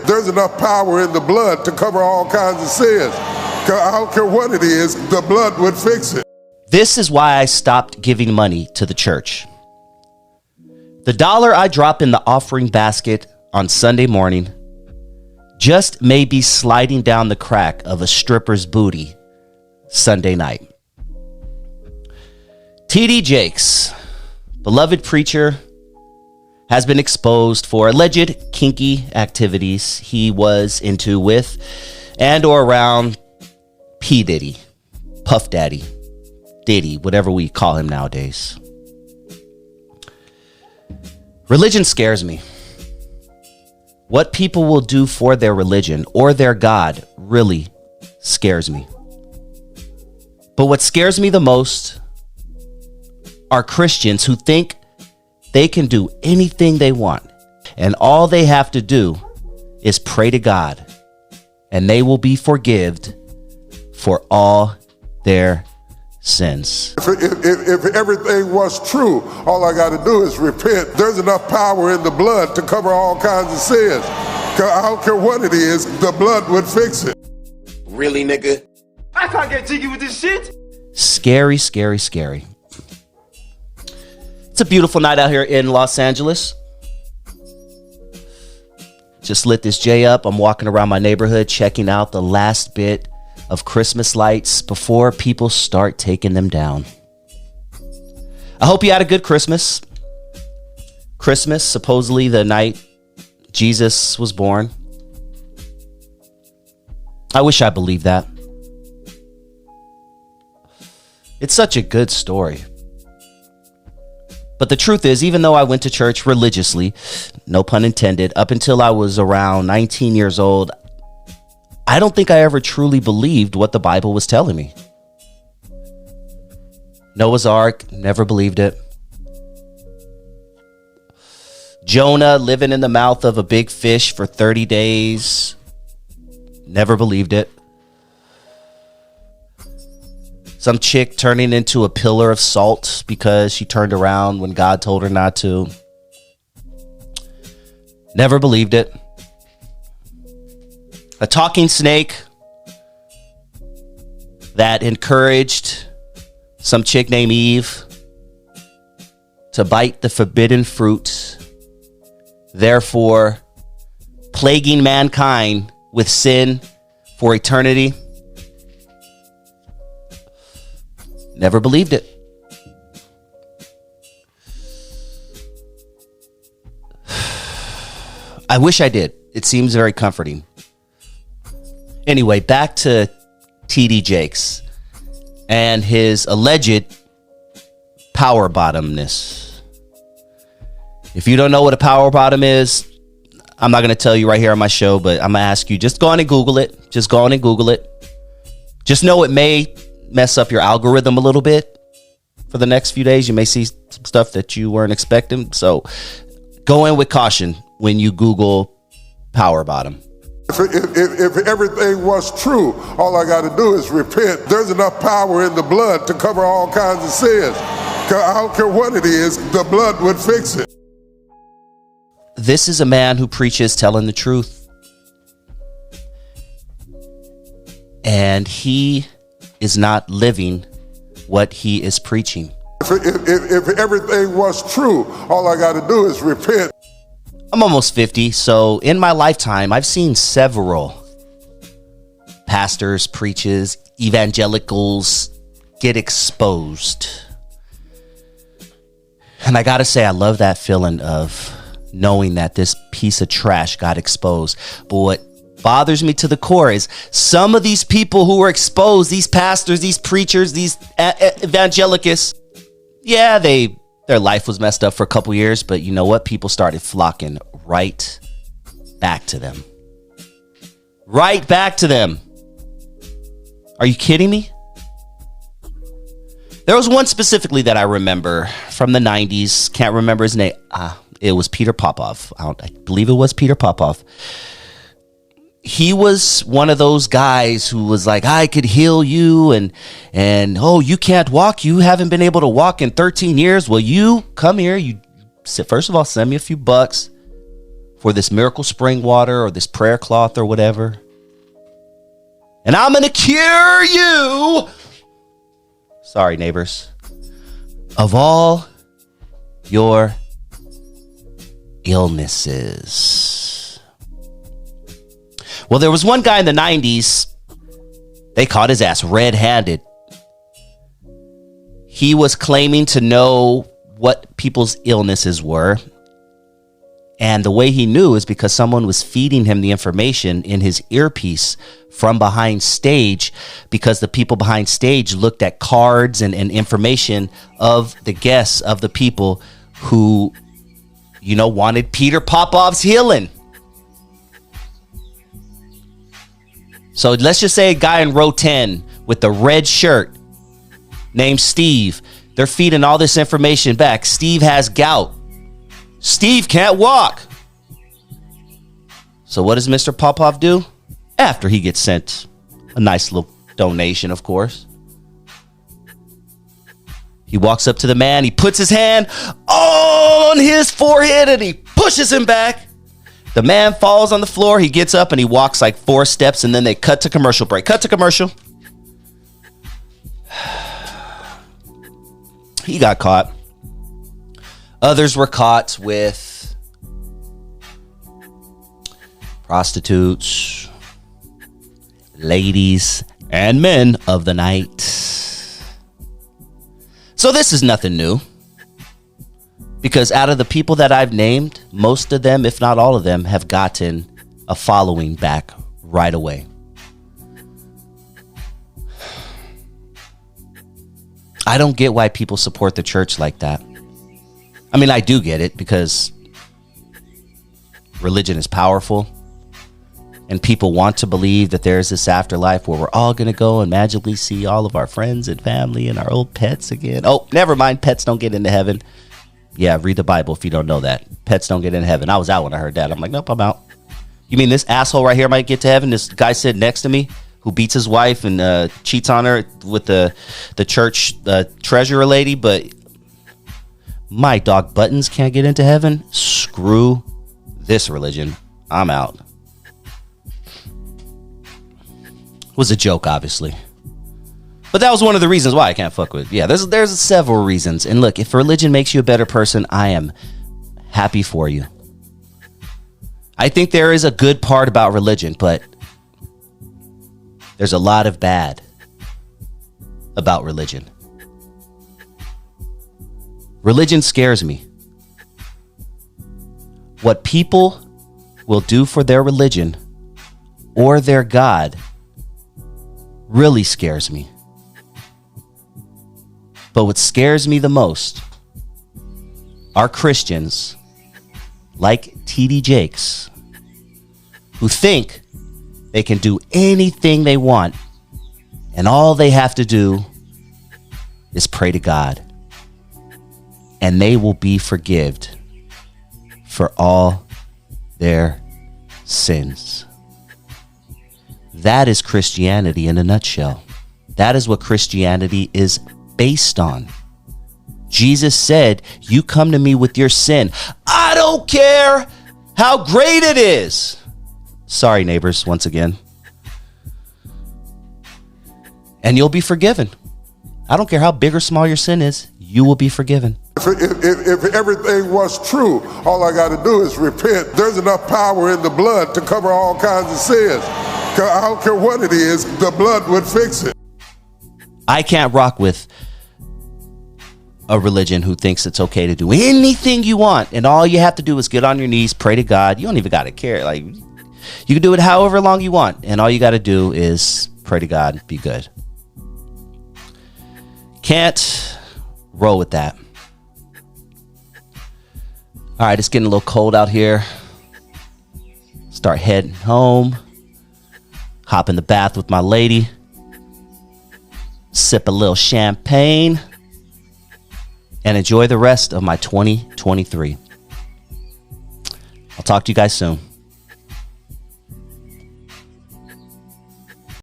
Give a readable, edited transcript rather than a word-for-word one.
there's enough power in the blood to cover all kinds of sins. I don't care what it is, the blood would fix it. This is why I stopped giving money to the church. The dollar I drop in the offering basket on Sunday morning just may be sliding down the crack of a stripper's booty Sunday night. T.D. Jakes, beloved preacher, has been exposed for alleged kinky activities he was into with and or around P. Diddy, Puff Daddy, Diddy, whatever we call him nowadays. Religion scares me. What people will do for their religion or their God really scares me. But what scares me the most are Christians who think they can do anything they want, and all they have to do is pray to God, and they will be forgiven for all their sins. If everything was true, all I got to do is repent. There's enough power in the blood to cover all kinds of sins. I don't care what it is, the blood would fix it. Really, nigga? I can't get jiggy with this shit. Scary, scary, scary. It's a beautiful night out here in Los Angeles. Just lit this J up. I'm walking around my neighborhood, checking out the last bit of Christmas lights before people start taking them down. I hope you had a good Christmas. Christmas, supposedly the night Jesus was born. I wish I believed that. It's such a good story. But the truth is, even though I went to church religiously, no pun intended, up until I was around 19 years old, I don't think I ever truly believed what the Bible was telling me. Noah's Ark, never believed it. Jonah living in the mouth of a big fish for 30 days, never believed it. Some chick turning into a pillar of salt because she turned around when God told her not to. Never believed it. A talking snake that encouraged some chick named Eve to bite the forbidden fruit, therefore plaguing mankind with sin for eternity. Never believed it. I wish I did. It seems very comforting. Anyway, back to T.D. Jakes and his alleged power bottomness. If you don't know what a power bottom is, I'm not going to tell you right here on my show, but I'm going to ask you, just go on and Google it. Just go on and Google it. Just know it may mess up your algorithm a little bit for the next few days. You may see some stuff that you weren't expecting. So go in with caution when you Google power bottom. If everything was true, all I got to do is repent. There's enough power in the blood to cover all kinds of sins. I don't care what it is, the blood would fix it. This is a man who preaches telling the truth. And he is not living what he is preaching. If everything was true, all I got to do is repent. I'm almost 50, so in my lifetime, I've seen several pastors, preachers, evangelicals get exposed. And I gotta say, I love that feeling of knowing that this piece of trash got exposed. But what bothers me to the core is some of these people who were exposed, these pastors, these preachers, these evangelicals, yeah, their life was messed up for a couple years, but you know what? People started flocking right back to them. Right back to them. Are you kidding me? There was one specifically that I remember from the 90s. Can't remember his name. It was Peter Popoff. I believe it was Peter Popoff. He was one of those guys who was like, I could heal you and oh, you can't walk. You haven't been able to walk in 13 years. Well, you come here. You first of all, send me a few bucks. for this miracle spring water or this prayer cloth or whatever. And I'm going to cure you. Sorry, neighbors. Of all your illnesses. Well, there was one guy in the 90s. They caught his ass red-handed. He was claiming to know what people's illnesses were. And the way he knew is because someone was feeding him the information in his earpiece from behind stage, because the people behind stage looked at cards and information of the guests, of the people who, you know, wanted Peter Popoff's healing. So let's just say a guy in row 10 with the red shirt named Steve. They're feeding all this information back. Steve has gout. Steve can't walk. So what does Mr. Popoff do? After he gets sent a nice little donation, of course, he walks up to the man. He puts his hand on his forehead and he pushes him back. The man falls on the floor. He gets up and he walks like 4 steps, and then they cut to commercial break. Cut to commercial. He got caught. Others were caught with prostitutes, ladies, and men of the night. So this is nothing new, because out of the people that I've named, most of them, if not all of them, have gotten a following back right away. I don't get why people support the church like that. I mean, I do get it, because religion is powerful and people want to believe that there's this afterlife where we're all going to go and magically see all of our friends and family and our old pets again. Oh, never mind. Pets don't get into heaven. Yeah, read the Bible if you don't know that. Pets don't get into heaven. I was out when I heard that. I'm like, nope, I'm out. You mean this asshole right here might get to heaven? This guy sitting next to me who beats his wife and cheats on her with the church treasurer lady, but my dog Buttons can't get into heaven? Screw this religion. I'm out. It was a joke, obviously. But that was one of the reasons why I can't fuck with. Yeah, there's several reasons. And look, if religion makes you a better person, I am happy for you. I think there is a good part about religion, but there's a lot of bad about religion. Religion scares me. What people will do for their religion or their God really scares me. But what scares me the most are Christians like T.D. Jakes who think they can do anything they want, and all they have to do is pray to God, and they will be forgiven for all their sins. That is Christianity in a nutshell. That is what Christianity is based on. Jesus said, you come to me with your sin. I don't care how great it is. Sorry, neighbors, once again. And you'll be forgiven. I don't care how big or small your sin is. You will be forgiven. If everything was true, all I got to do is repent. There's enough power in the blood to cover all kinds of sins. I don't care what it is, the blood would fix it. I can't rock with a religion who thinks it's okay to do anything you want, and all you have to do is get on your knees, pray to God. You don't even got to care. Like, you can do it however long you want, and all you got to do is pray to God, be good. Can't roll with that. All right, it's getting a little cold out here. Start heading home. Hop in the bath with my lady. Sip a little champagne. And enjoy the rest of my 2023. I'll talk to you guys soon.